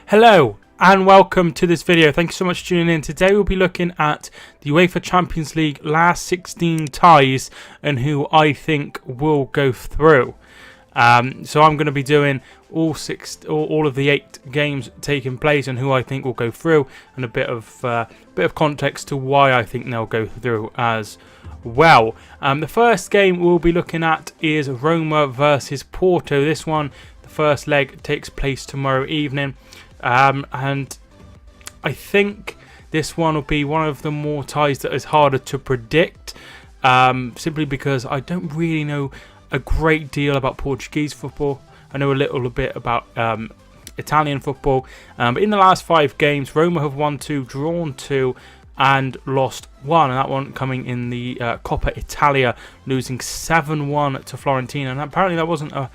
Hello and welcome to this video. Thank you so much for tuning in. Today we'll be looking at the UEFA Champions League last 16 ties and who I think will go through. So I'm going to be doing all of the 8 games taking place and who I think will go through, and a bit of context to why I think they'll go through as well. The first game we'll be looking at is Roma versus Porto. This one, the first leg, takes place tomorrow evening. And I think this one will be one of the more ties that is harder to predict, simply because I don't really know a great deal about Portuguese football. I know a little bit about Italian football, but in the last 5 games, Roma have won 2, drawn 2, and lost 1, and that one coming in the Coppa Italia, losing 7-1 to Fiorentina, and apparently that wasn't a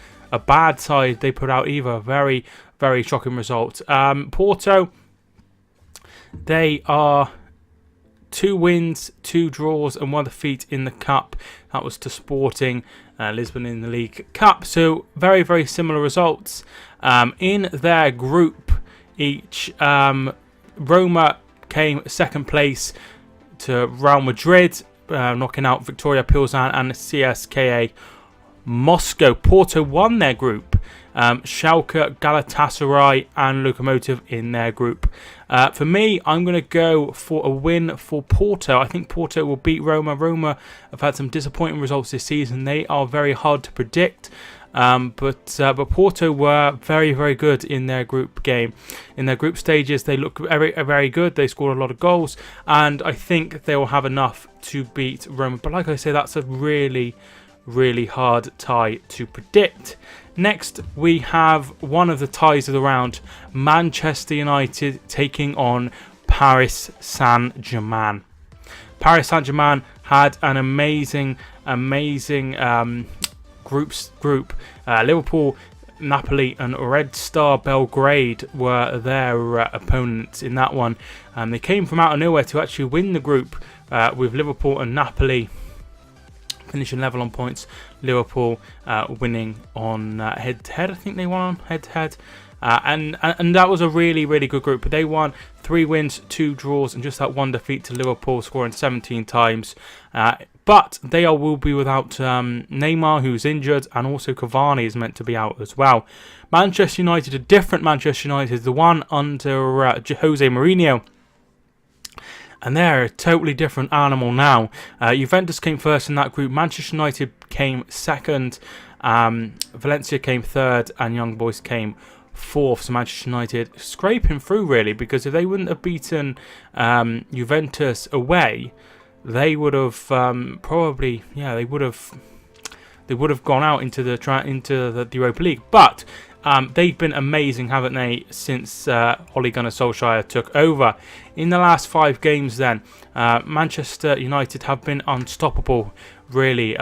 bad side they put out either. Very shocking results. Porto, they are 2 wins, 2 draws, and 1 defeat in the Cup. That was to Sporting Lisbon in the League Cup. So very similar results. In their group each, Roma came second place to Real Madrid, knocking out Victoria Pilsen and CSKA Moscow. Porto won their group. Schalke, Galatasaray and Lokomotiv in their group. For me, I'm going to go for a win for Porto. I think Porto will beat Roma. Roma have had some disappointing results this season. They are very hard to predict. But Porto were very good in their group game. In their group stages, they look very good. They scored a lot of goals, and I think they will have enough to beat Roma. But like I say, that's a really hard tie to predict. Next, we have one of the ties of the round, Manchester United taking on Paris Saint-Germain. Paris Saint-Germain had an amazing group. Liverpool, Napoli and Red Star Belgrade were their opponents in that one. They came from out of nowhere to actually win the group, with Liverpool and Napoli finishing level on points. Liverpool winning on head-to-head. I think they won on head-to-head. And that was a really good group. But they won 3 wins, 2 draws, and just that 1 defeat to Liverpool, scoring 17 times. But they will be without Neymar, who's injured, and also Cavani is meant to be out as well. Manchester United, a different Manchester United, the one under Jose Mourinho. And they're a totally different animal now. Juventus came first in that group. Manchester United came second. Valencia came third. And Young Boys came fourth. So Manchester United scraping through, really. Because if they wouldn't have beaten Juventus away, they would have probably... Yeah, they would have gone out into the Europa League. But they've been amazing, haven't they, since Ole Gunnar Solskjaer took over. In the last 5 games then, Manchester United have been unstoppable, really.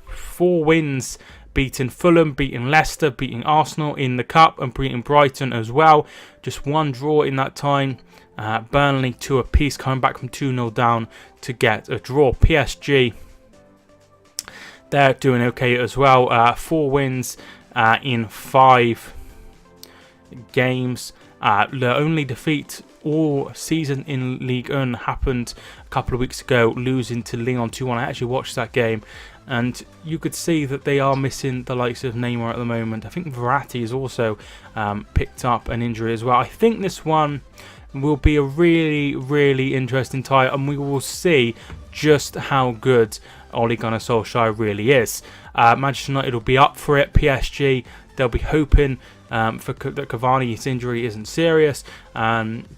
4 wins, beating Fulham, beating Leicester, beating Arsenal in the Cup, and beating Brighton as well. Just 1 draw in that time. Burnley 2 apiece, coming back from 2-0 down to get a draw. PSG, they're doing okay as well. 4 wins in 5 games. The only defeat all season in Ligue 1 happened a couple of weeks ago, losing to Lyon 2-1. I actually watched that game, and you could see that they are missing the likes of Neymar at the moment. I think Verratti has also picked up an injury as well. I think this one will be a really interesting tie, and we will see just how good Ole Gunnar Solskjaer really is. Manchester United will be up for it. PSG, they'll be hoping that Cavani's injury isn't serious. But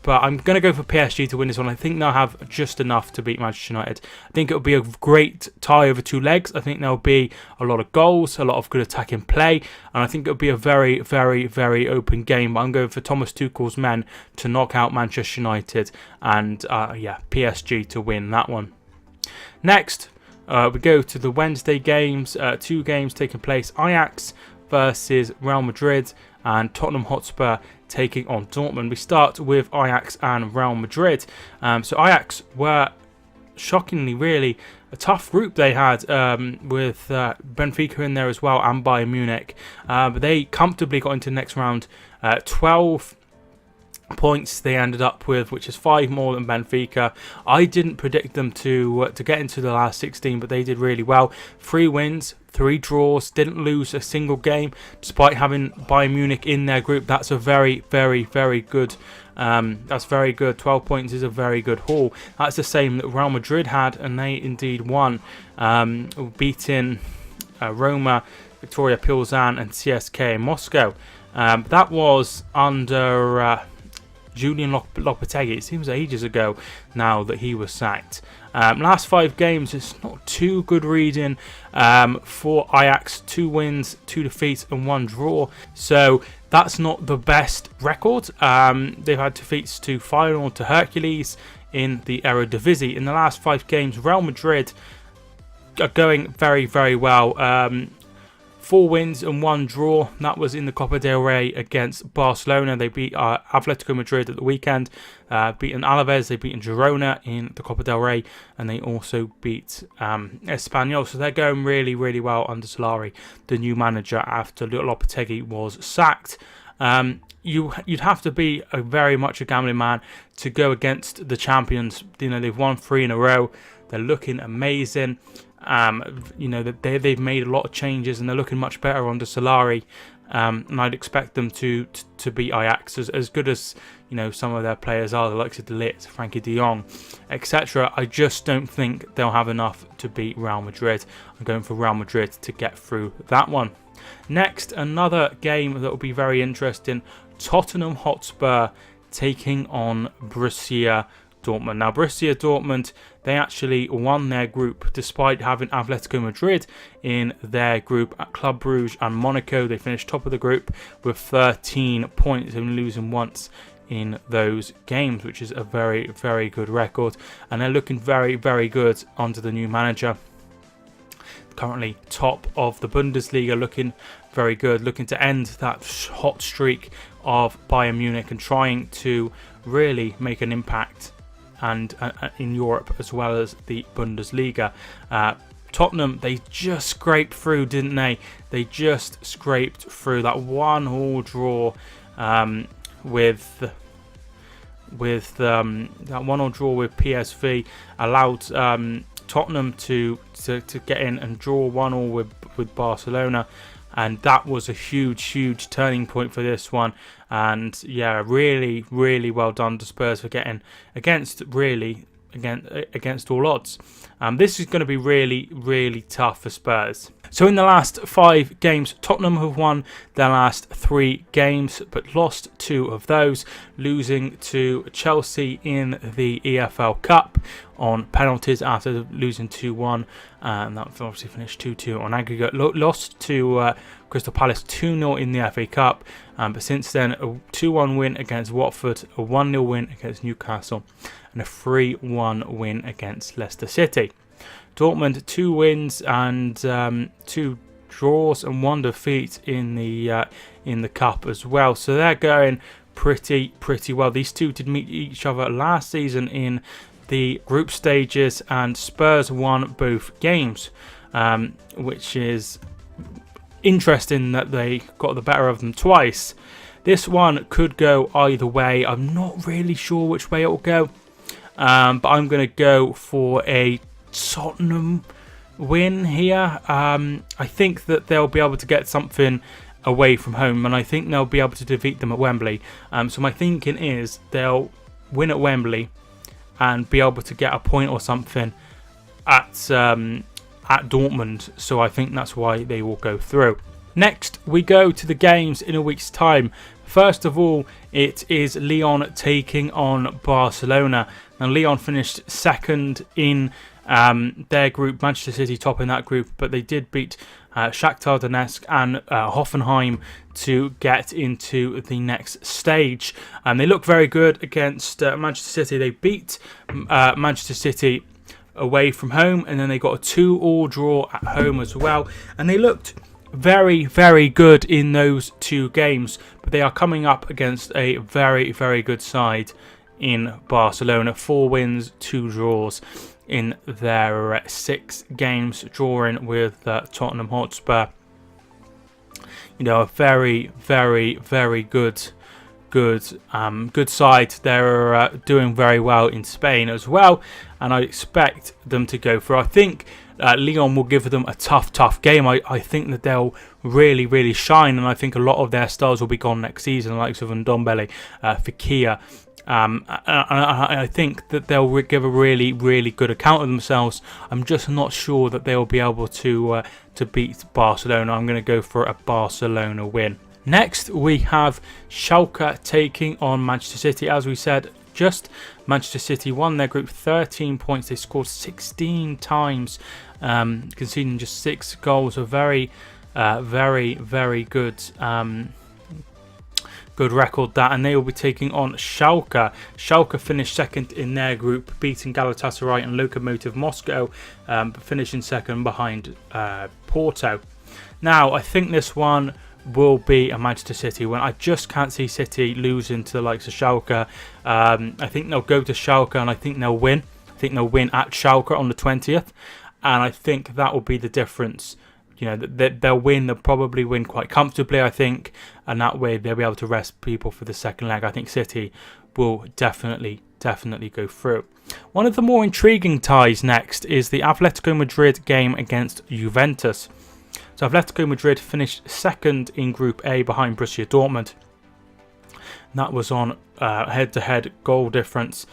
I'm going to go for PSG to win this one. I think they'll have just enough to beat Manchester United. I think it'll be a great tie over 2 legs. I think there'll be a lot of goals, a lot of good attacking play, and I think it'll be a very open game. But I'm going for Thomas Tuchel's men to knock out Manchester United, and PSG to win that one. Next, we go to the Wednesday games. 2 games taking place. Ajax versus Real Madrid, and Tottenham Hotspur taking on Dortmund. We start with Ajax and Real Madrid. So Ajax were shockingly really a tough group they had, with Benfica in there as well and Bayern Munich. But they comfortably got into the next round. 12 points they ended up with, which is 5 more than Benfica. I didn't predict them to get into the last 16, but they did really well. 3 wins, 3 draws, didn't lose a single game despite having Bayern Munich in their group. That's a very, very, very good. That's very good. 12 points is a very good haul. That's the same that Real Madrid had, and they indeed won, beating Roma, Victoria Pilsen, and CSK in Moscow. That was under Julian Lopetegui. It seems ages ago now that he was sacked. Last 5 games, it's not too good reading for Ajax. 2 wins, 2 defeats, and 1 draw. So that's not the best record. They've had defeats to Feyenoord, to Hercules in the Eredivisie. In the last 5 games, Real Madrid are going very, very well. 4 wins and 1 draw. That was in the Copa del Rey against Barcelona. They beat Atletico Madrid at the weekend, beaten Alaves, they beaten Girona in the Copa del Rey, and they also beat Espanyol. So they're going really, really well under Solari, the new manager, after Lopetegui was sacked. You'd have to be very much a gambling man to go against the champions. They've won 3 in a row. They're looking amazing. They've made a lot of changes and they're looking much better under Solari. And I'd expect them to beat Ajax as good as some of their players are, the likes of De Ligt, Frankie De Jong, etc. I just don't think they'll have enough to beat Real Madrid. I'm going for Real Madrid to get through that one. Next, another game that will be very interesting: Tottenham Hotspur taking on Borussia Dortmund. Now, Borussia Dortmund, they actually won their group despite having Atletico Madrid in their group. At Club Brugge and Monaco, they finished top of the group with 13 points and losing once in those games, which is a very, very good record. And they're looking very, very good under the new manager. Currently top of the Bundesliga, looking very good, looking to end that hot streak of Bayern Munich and trying to really make an impact and in Europe as well as the Bundesliga. Tottenham, they just scraped through, didn't they? They just scraped through. That 1-1 draw with that 1-1 draw with PSV allowed Tottenham to get in and draw 1-1 with Barcelona. And that was a huge turning point for this one. And yeah, really, really well done to Spurs for getting against all odds. This is going to be really, really tough for Spurs. So in the last 5 games, Tottenham have won their last 3 games, but lost 2 of those, losing to Chelsea in the EFL Cup on penalties after losing 2-1. And that obviously finished 2-2 on aggregate. Lost to Crystal Palace 2-0 in the FA Cup. But since then, a 2-1 win against Watford, a 1-0 win against Newcastle, and a 3-1 win against Leicester City. Dortmund, 2 wins and 2 draws and 1 defeat in the cup as well. So they're going pretty well. These two did meet each other last season in the group stages, and Spurs won both games, which is interesting that they got the better of them twice. This one could go either way. I'm not really sure which way it will go, but I'm going to go for a Tottenham win here. I think that they'll be able to get something away from home, and I think they'll be able to defeat them at Wembley. So my thinking is they'll win at Wembley and be able to get a point or something at Dortmund. So I think that's why they will go through. Next, we go to the games in a week's time. First of all, it is Lyon taking on Barcelona. Now, Lyon finished second in their group, Manchester City top in that group, but they did beat Shakhtar Donetsk and Hoffenheim to get into the next stage. And they look very good against Manchester City. They beat Manchester City away from home, and then they got a 2-2 draw at home as well. And they looked very, very good in those 2 games, but they are coming up against a very, very good side in Barcelona. 4 wins, 2 draws in their 6 games, drawing with Tottenham Hotspur. A very, very, very good good side. They're doing very well in Spain as well, and I expect them to go through. I think Lyon will give them a tough game. I think that they'll really shine, and I think a lot of their stars will be gone next season, the likes of Ndombele, Fekir. I think that they'll give a really good account of themselves. I'm just not sure that they'll be able to beat Barcelona. I'm going to go for a Barcelona win. Next, we have Schalke taking on Manchester City. As we said, Manchester City won their group 13 points. They scored 16 times, conceding just 6 goals. A very good good record that, and they will be taking on Schalke. Schalke finished second in their group, beating Galatasaray and Lokomotiv Moscow, but finishing second behind Porto. Now, I think this one will be a Manchester City win. I just can't see City losing to the likes of Schalke. I think they'll go to Schalke and I think they'll win. I think they'll win at Schalke on the 20th, and I think that will be the difference. You know, they'll win. They'll probably win quite comfortably, I think, and that way they'll be able to rest people for the second leg. I think City will definitely go through. One of the more intriguing ties next is the Atletico Madrid game against Juventus. So Atletico Madrid finished second in Group A behind Borussia Dortmund. And that was on head-to-head goal difference.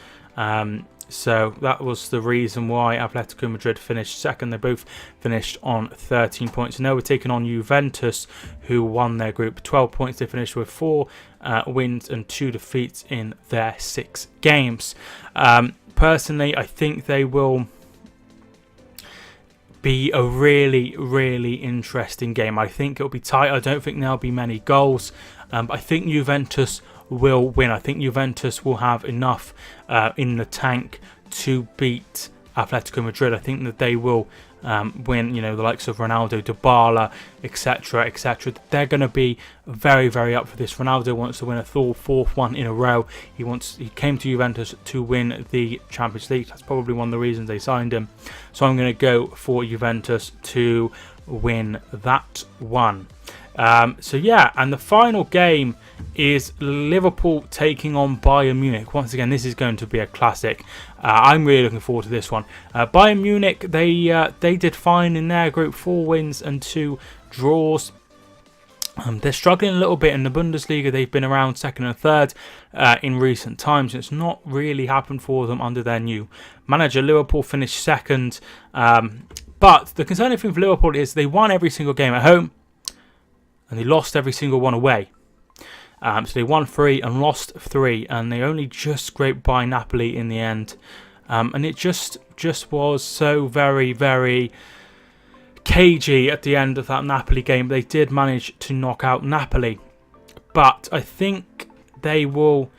So that was the reason why Atletico Madrid finished second. They both finished on 13 points. And now we're taking on Juventus, who won their group 12 points. They finished with 4 wins and 2 defeats in their 6 games. Personally, I think they will be a really interesting game. I think it'll be tight. I don't think there'll be many goals. But I think Juventus will win. I think Juventus will have enough in the tank to beat Atletico Madrid. I think that they will win. You know, the likes of Ronaldo, Dybala, etc. They're going to be very up for this. Ronaldo wants to win a fourth one in a row. He came to Juventus to win the Champions League. That's probably one of the reasons they signed him. So I'm going to go for Juventus to win that one. So yeah, and the final game is Liverpool taking on Bayern Munich. Once again, this is going to be a classic. I'm really looking forward to this one. Bayern Munich, they did fine in their group, 4 wins and 2 draws. They're struggling a little bit in the Bundesliga. They've been around second and third in recent times. It's not really happened for them under their new manager. Liverpool finished second. But the concerning thing for Liverpool is they won every single game at home, and they lost every single one away. So they won 3 and lost 3, and they only just scraped by Napoli in the end. And it just was so very cagey at the end of that Napoli game. They did manage to knock out Napoli, but I think they will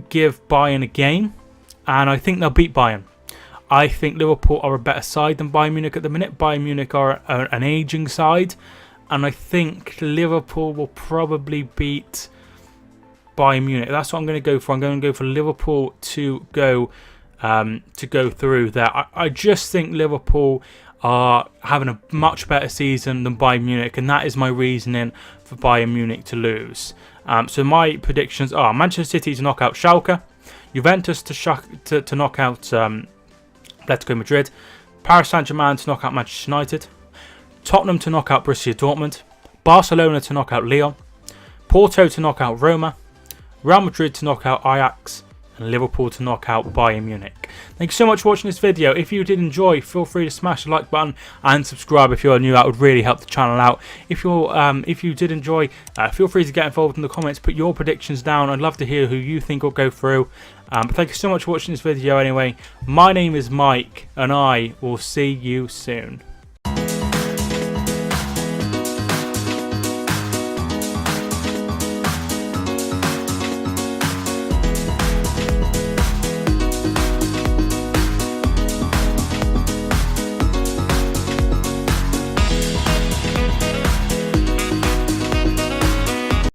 give Bayern a game, and I think they'll beat Bayern. I think Liverpool are a better side than Bayern Munich at the minute. Bayern Munich are an ageing side, and I think Liverpool will probably beat Bayern Munich. That's what I'm going to go for. I'm going to go for Liverpool to go through there. I just think Liverpool are having a much better season than Bayern Munich, and that is my reasoning for Bayern Munich to lose. So my predictions are Manchester City to knock out Schalke, Juventus to knock out Atletico Madrid, Paris Saint-Germain to knock out Manchester United, Tottenham to knock out Borussia Dortmund, Barcelona to knock out Lyon, Porto to knock out Roma, Real Madrid to knock out Ajax, and Liverpool to knock out Bayern Munich. Thank you so much for watching this video. If you did enjoy, feel free to smash the like button and subscribe if you're new. That would really help the channel out. If you did enjoy, feel free to get involved in the comments. Put your predictions down. I'd love to hear who you think will go through. But thank you so much for watching this video anyway. My name is Mike, and I will see you soon.